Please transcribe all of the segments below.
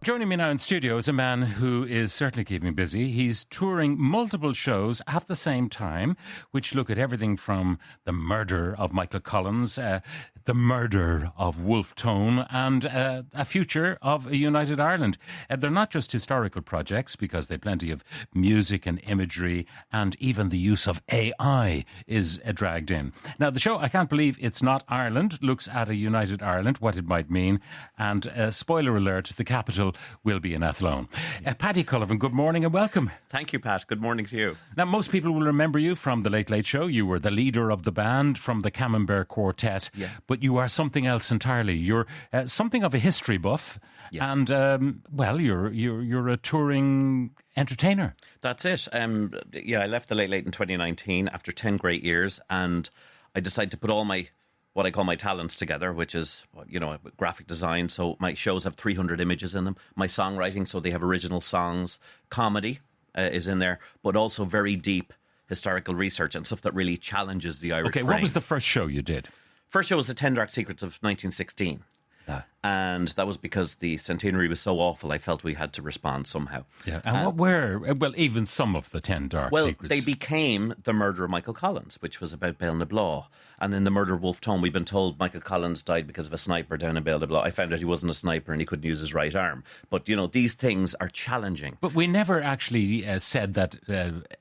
Joining me now in studio is a man who is certainly keeping busy. He's touring multiple shows at the same time, which look at everything from the murder of Michael Collins, the murder of Wolfe Tone, and a future of a united Ireland. They're not just historical projects, because they've plenty of music and imagery, and even the use of AI is dragged in. Now, the show, I Can't Believe It's Not Ireland, looks at a united Ireland, what it might mean, and spoiler alert, the capital will be in Athlone. Paddy Cullivan, good morning and welcome. Thank you, Pat. Good morning to you. Now, most people will remember you from The Late Late Show. You were the leader of the band from the Camembert Quartet, but you are something else entirely. You're something of a history buff, and you're a touring entertainer. That's it. I left The Late Late in 2019 after 10 great years, and I decided to put all what I call my talents together, which is, graphic design. So my shows have 300 images in them. My songwriting, so they have original songs. Comedy is in there, but also very deep historical research and stuff that really challenges the Irish brain. What was the first show you did? First show was The 10 Dark Secrets of 1916. And that was because the centenary was so awful, I felt we had to respond somehow. Yeah. And what were, even some of the 10 Dark Secrets? Well, they became the murder of Michael Collins, which was about Ballinamore. And in the murder of Wolfe Tone, we've been told Michael Collins died because of a sniper down in Ballinamore. I found out he wasn't a sniper and he couldn't use his right arm. But, these things are challenging. But we never actually said that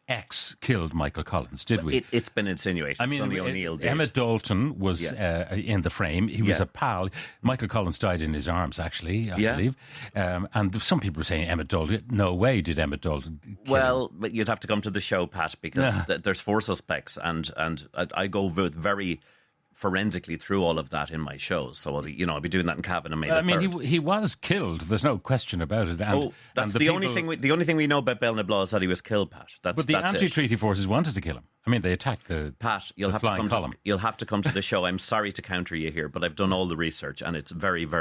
X killed Michael Collins, did we? It's been insinuated. I mean, Sonny O'Neill did. Emmett Dalton was in the frame. He was a pal. Michael Collins died in his arms, actually, I believe. And some people were saying Emmett Dalton. No way did Emmett Dalton kill him. But you'd have to come to the show, Pat, because there's 4 suspects, and I go very forensically through all of that in my shows. So, I'll be doing that in Cavan on May the 3rd. He was killed. There's no question about it. That's the only thing. The only thing we know about Ballinamore is that he was killed, Pat. But the anti-treaty forces wanted to kill him. I mean, they attacked the Pat. You'll have to come to the show. I'm sorry to counter you here, but I've done all the research, and it's very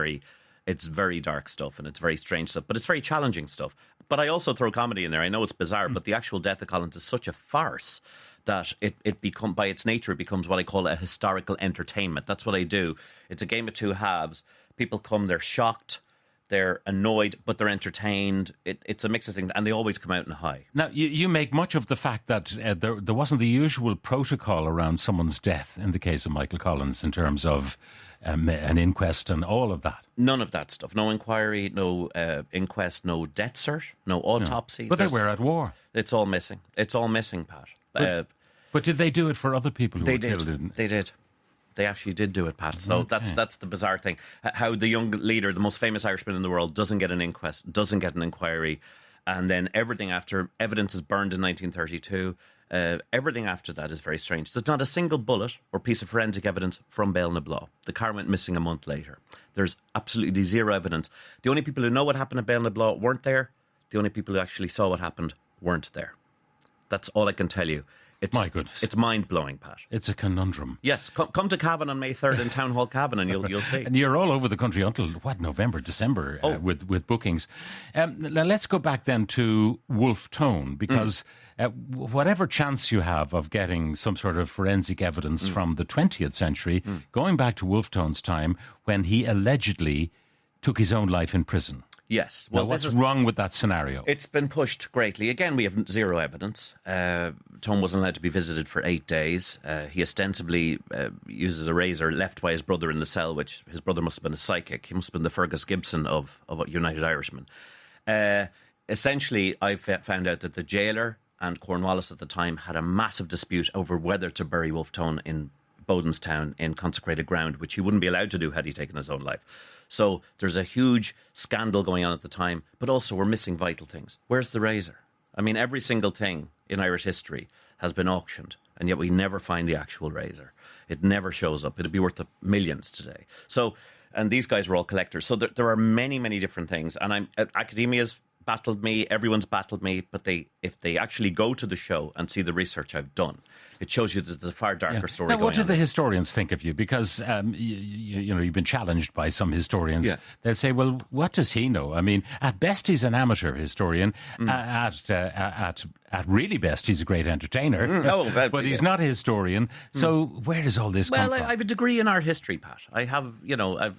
dark stuff, and it's very strange stuff, but it's very challenging stuff. But I also throw comedy in there. I know it's bizarre, but the actual death of Collins is such a farce that it become, by its nature, it becomes what I call a historical entertainment. That's what I do. It's a game of two halves. People come, they're shocked, they're annoyed, but they're entertained. It's a mix of things, and they always come out in a high. Now, you make much of the fact that there wasn't the usual protocol around someone's death in the case of Michael Collins in terms of an inquest and all of that. None of that stuff. No inquiry, no inquest, no death cert, no autopsy. But they were at war. It's all missing. It's all missing, Pat. But did they do it for other people who were killed? They did. They actually did do it, Pat. So that's the bizarre thing. How the young leader, the most famous Irishman in the world, doesn't get an inquest, doesn't get an inquiry, and then everything after, evidence is burned in 1932. Everything after that is very strange. There's not a single bullet or piece of forensic evidence from Ballinamore. The car went missing a month later. There's absolutely zero evidence. The only people who know what happened at Ballinamore weren't there. The only people who actually saw what happened weren't there. That's all I can tell you. My goodness. It's mind-blowing, Pat. It's a conundrum. Yes, come to Cavan on May 3rd in Town Hall Cavan and you'll see. And you're all over the country until, November, December with bookings. Now let's go back then to Wolfe Tone, because whatever chance you have of getting some sort of forensic evidence from the 20th century, going back to Wolfe Tone's time when he allegedly took his own life in prison. Yes. Well, what's wrong with that scenario? It's been pushed greatly. Again, we have zero evidence. Tone wasn't allowed to be visited for 8 days. He ostensibly uses a razor left by his brother in the cell, which his brother must have been a psychic. He must have been the Fergus Gibson of United Irishmen. Essentially, I found out that the jailer and Cornwallis at the time had a massive dispute over whether to bury Wolfe Tone in Bodenstown in consecrated ground, which he wouldn't be allowed to do had he taken his own life. So there's a huge scandal going on at the time, but also we're missing vital things. Where's the razor? I mean, every single thing in Irish history has been auctioned, and yet we never find the actual razor. It never shows up. It'd be worth millions today. So, and these guys were all collectors. So there are many, many different things. And academia's battled me, everyone's battled me, but if they actually go to the show and see the research I've done, it shows you that there's a far darker story going on. Now, what do the historians think of you? Because you've been challenged by some historians. Yeah. They'll say, well, what does he know? I mean, at best he's an amateur historian. At At really best, he's a great entertainer, but he's not a historian. So where does all this come from? Well, I have a degree in art history, Pat. I have,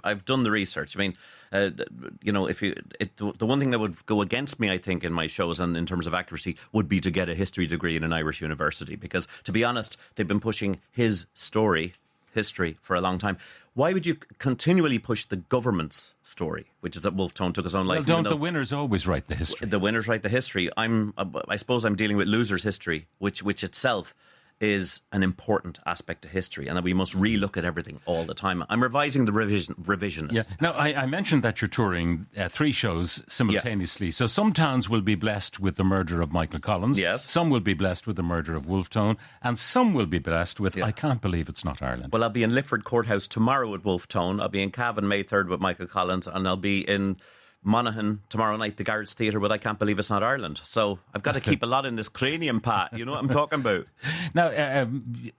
I've done the research. I mean, the one thing that would go against me, I think, in my shows and in terms of accuracy would be to get a history degree in an Irish university. Because, to be honest, they've been pushing his history, for a long time. Why would you continually push the government's story, which is that Wolfe Tone took his own life? Well, don't the winners always write the history? The winners write the history. I suppose I'm dealing with losers' history, which itself is an important aspect of history, and that we must relook at everything all the time. I'm revising the revisionist. Yeah. Now, I mentioned that you're touring 3 shows simultaneously. Yeah. So some towns will be blessed with the murder of Michael Collins. Yes. Some will be blessed with the murder of Wolfe Tone. And some will be blessed with, I can't believe it's not Ireland. Well, I'll be in Lifford Courthouse tomorrow with Wolfe Tone. I'll be in Cavan May 3rd with Michael Collins. And I'll be in Monaghan tomorrow night, the Garrett's Theatre, with I Can't Believe It's Not Ireland. So I've got to keep a lot in this cranium, Pat. You know what I'm talking about. Now,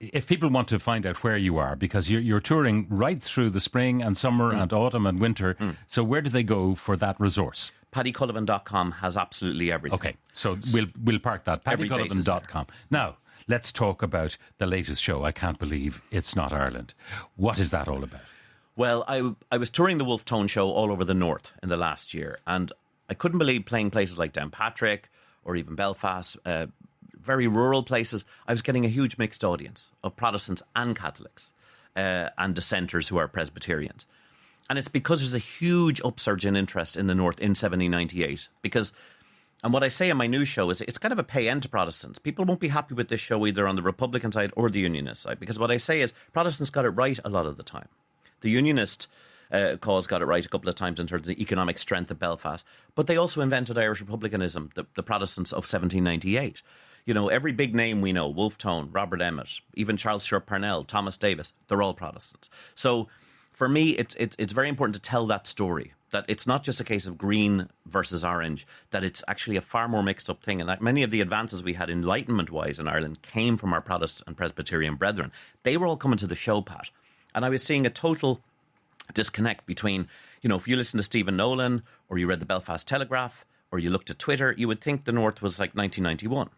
if people want to find out where you are, because you're touring right through the spring and summer and autumn and winter, so where do they go for that resource? PaddyCullivan.com has absolutely everything. Okay, so we'll park that. PaddyCullivan.com. Now, let's talk about the latest show, I Can't Believe It's Not Ireland. What is that all about? Well, I was touring the Wolfe Tone show all over the north in the last year, and I couldn't believe playing places like Downpatrick or even Belfast, very rural places. I was getting a huge mixed audience of Protestants and Catholics and dissenters who are Presbyterians. And it's because there's a huge upsurge in interest in the north in 1798. And what I say in my new show is it's kind of a pay end to Protestants. People won't be happy with this show either on the Republican side or the Unionist side, because what I say is Protestants got it right a lot of the time. The Unionist cause got it right a couple of times in terms of the economic strength of Belfast, but they also invented Irish republicanism, the Protestants of 1798. You know, every big name we know, Wolfe Tone, Robert Emmet, even Charles Sharp Parnell, Thomas Davis, they're all Protestants. So for me, it's very important to tell that story, that it's not just a case of green versus orange, that it's actually a far more mixed up thing, and that many of the advances we had Enlightenment-wise in Ireland came from our Protestant and Presbyterian brethren. They were all coming to the show, Pat. And I was seeing a total disconnect between, if you listen to Stephen Nolan or you read the Belfast Telegraph or you looked at Twitter, you would think the North was like 1991.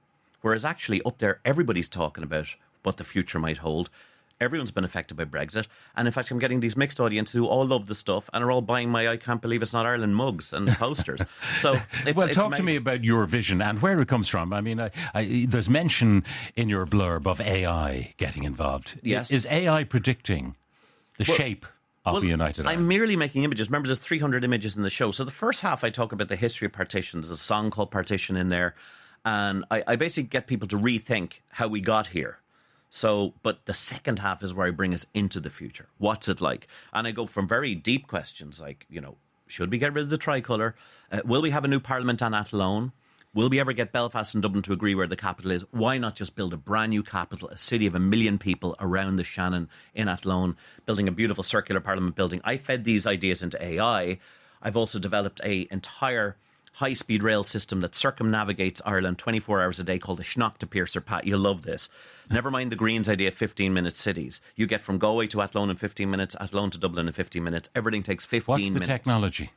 Whereas actually up there, everybody's talking about what the future might hold. Everyone's been affected by Brexit. And in fact, I'm getting these mixed audiences who all love the stuff and are all buying my I Can't Believe It's Not Ireland mugs and posters. So talk amazing. To me about your vision and where it comes from. I mean, there's mention in your blurb of AI getting involved. Yes. Is AI predicting the shape of a united Ireland? I'm merely making images. Remember, there's 300 images in the show. So the first half, I talk about the history of partition. There's a song called Partition in there. And I basically get people to rethink how we got here. So, but the second half is where I bring us into the future. What's it like? And I go from very deep questions like, should we get rid of the tricolour? Will we have a new parliament on Athlone? Will we ever get Belfast and Dublin to agree where the capital is? Why not just build a brand new capital, a city of 1 million people around the Shannon in Athlone, building a beautiful circular parliament building? I fed these ideas into AI. I've also developed an entire high-speed rail system that circumnavigates Ireland 24 hours a day called a Schnock to Piercer. Pat, you'll love this. Never mind the Greens idea of 15-minute cities. You get from Galway to Athlone in 15 minutes, Athlone to Dublin in 15 minutes. Everything takes 15 minutes. What's the technology?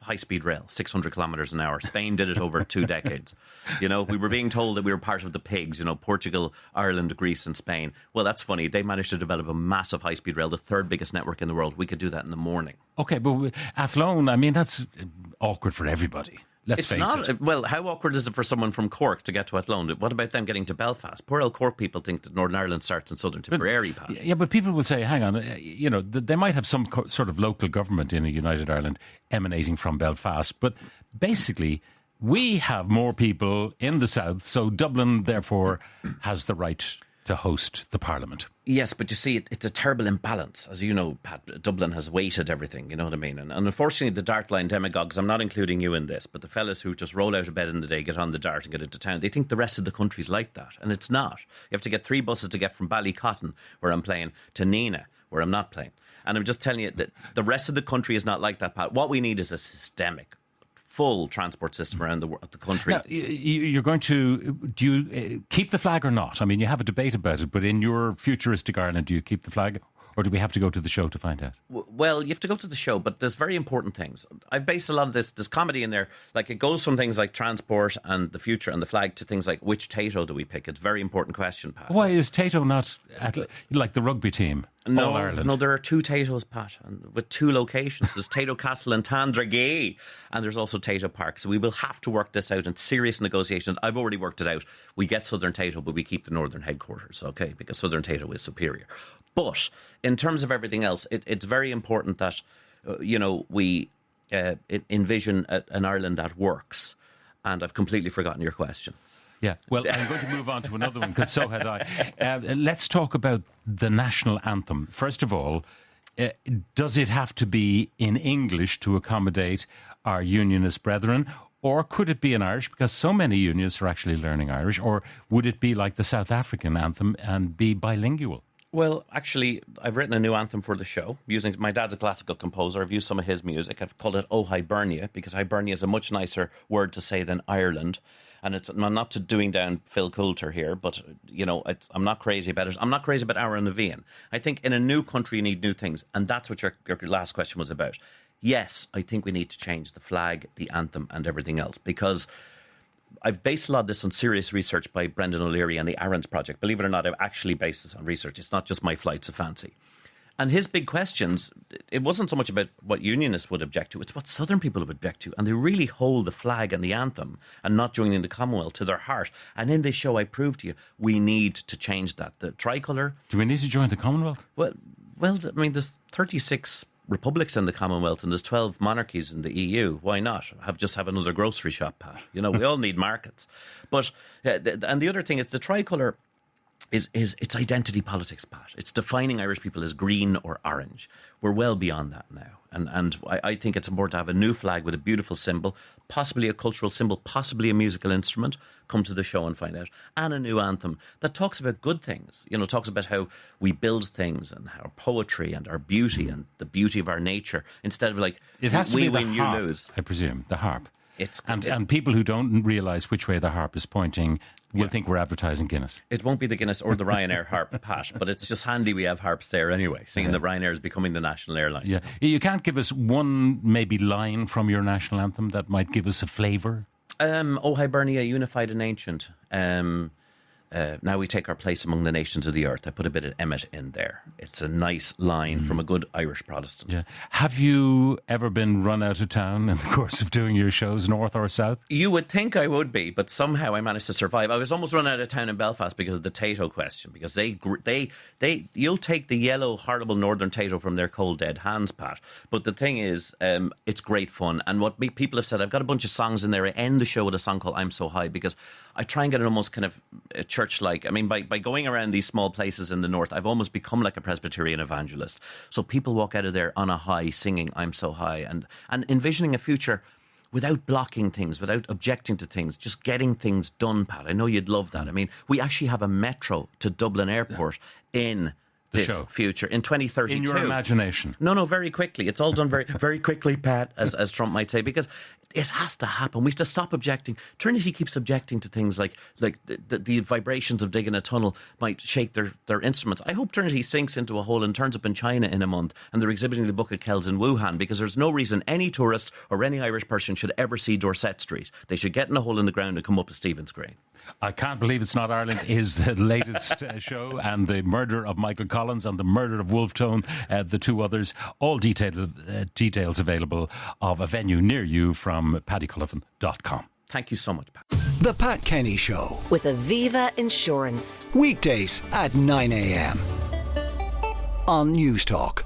High-speed rail, 600 kilometres an hour. Spain did it over 2 decades. We were being told that we were part of the pigs, Portugal, Ireland, Greece and Spain. Well, that's funny. They managed to develop a massive high-speed rail, the 3rd biggest network in the world. We could do that in the morning. Okay, but Athlone, I mean, that's awkward for everybody. Let's face it. Well, how awkward is it for someone from Cork to get to Athlone? What about them getting to Belfast? Poor old Cork people think that Northern Ireland starts in Southern Tipperary, Pat. Yeah, but people will say, hang on, they might have some sort of local government in a united Ireland emanating from Belfast, but basically we have more people in the south, so Dublin, therefore, has the right to host the Parliament. Yes, but you see, it's a terrible imbalance. As you know, Pat, Dublin has weighted everything, you know what I mean? And unfortunately, the dart line demagogues, I'm not including you in this, but the fellas who just roll out of bed in the day, get on the dart and get into town, they think the rest of the country's like that. And it's not. You have to get 3 buses to get from Ballycotton, where I'm playing, to Neenah, where I'm not playing. And I'm just telling you that the rest of the country is not like that, Pat. What we need is a systemic, full transport system around the country. Now, you're going to, do you keep the flag or not? I mean, you have a debate about it, but in your futuristic Ireland, do you keep the flag or do we have to go to the show to find out? Well, you have to go to the show, but there's very important things. I've based a lot of this comedy in there. Like, it goes from things like transport and the future and the flag to things like, which Tato do we pick? It's a very important question, Pat. Why is Tato not like the rugby team? No, All Ireland. no, there are 2 Tatos, Pat, and with 2 locations. There's Tato Castle and Tandragee, and there's also Tato Park. So we will have to work this out in serious negotiations. I've already worked it out. We get Southern Tato, but we keep the Northern headquarters, okay? Because Southern Tato is superior. But in terms of everything else, it's very important that, we envision an Ireland that works. And I've completely forgotten your question. Yeah, well, I'm going to move on to another one, because so had I. Let's talk about the national anthem. First of all, does it have to be in English to accommodate our unionist brethren, or could it be in Irish, because so many unionists are actually learning Irish, or would it be like the South African anthem and be bilingual? Well, actually, I've written a new anthem for the show. My dad's a classical composer. I've used some of his music. I've called it O Hibernia, because Hibernia is a much nicer word to say than Ireland. And I'm not doing down Phil Coulter here, but, I'm not crazy about it. I'm not crazy about Aaron Nevian. I think in a new country, you need new things. And that's what your last question was about. Yes, I think we need to change the flag, the anthem, and everything else, because I've based a lot of this on serious research by Brendan O'Leary and the Aaron's Project. Believe it or not, I've actually based this on research. It's not just my flights of fancy. And his big questions, it wasn't so much about what unionists would object to, it's what Southern people would object to. And they really hold the flag and the anthem and not joining the Commonwealth to their heart. And in this show, I prove to you, we need to change that. The tricolour... Do we need to join the Commonwealth? Well, I mean, there's 36 republics in the Commonwealth and there's 12 monarchies in the EU. Why not? Have another grocery shop, Pat. We all need markets. But, and the other thing is the tricolour... is it's identity politics, Pat. It's defining Irish people as green or orange. We're well beyond that now. And I think it's important to have a new flag with a beautiful symbol, possibly a cultural symbol, possibly a musical instrument. Come to the show and find out. And a new anthem that talks about good things. Talks about how we build things and our poetry and our beauty and the beauty of our nature. Instead of like, it has to we be win, the harp, you lose. I presume, the harp. And people who don't realise which way the harp is pointing will think we're advertising Guinness. It won't be the Guinness or the Ryanair harp, Pat, but it's just handy we have harps there anyway, seeing that Ryanair is becoming the national airline. Yeah. You can't give us one maybe line from your national anthem that might give us a flavour? O Hibernia, unified and ancient. Now we take our place among the nations of the earth. I put a bit of Emmet in there. It's a nice line from a good Irish Protestant. Yeah. Have you ever been run out of town in the course of doing your shows, north or south? You would think I would be, but somehow I managed to survive. I was almost run out of town in Belfast because of the Tato question, because you'll take the yellow, horrible northern Tato from their cold, dead hands, Pat. But the thing is, it's great fun. And what people have said, I've got a bunch of songs in there. I end the show with a song called I'm So High, because I try and get it almost kind of church-like. I mean, by going around these small places in the north, I've almost become like a Presbyterian evangelist. So people walk out of there on a high, singing I'm So High, and envisioning a future without blocking things, without objecting to things, just getting things done, Pat. I know you'd love that. I mean, we actually have a metro to Dublin Airport in this future in 2032. In your imagination? No, very quickly. It's all done very, very quickly, Pat, as Trump might say, because it has to happen. We have to stop objecting. Trinity keeps objecting to things like the vibrations of digging a tunnel might shake their instruments. I hope Trinity sinks into a hole and turns up in China in a month and they're exhibiting the Book of Kells in Wuhan, because there's no reason any tourist or any Irish person should ever see Dorset Street. They should get in a hole in the ground and come up to Stephen's Green. I Can't Believe It's Not Ireland is the latest show, and the murder of Michael Collins and the murder of WOLFE, the two others, all details available of a venue near you from paddycullivan.com. Thank you so much, Pat. The Pat Kenny Show with Aviva Insurance. Weekdays at 9 a.m. on Newstalk.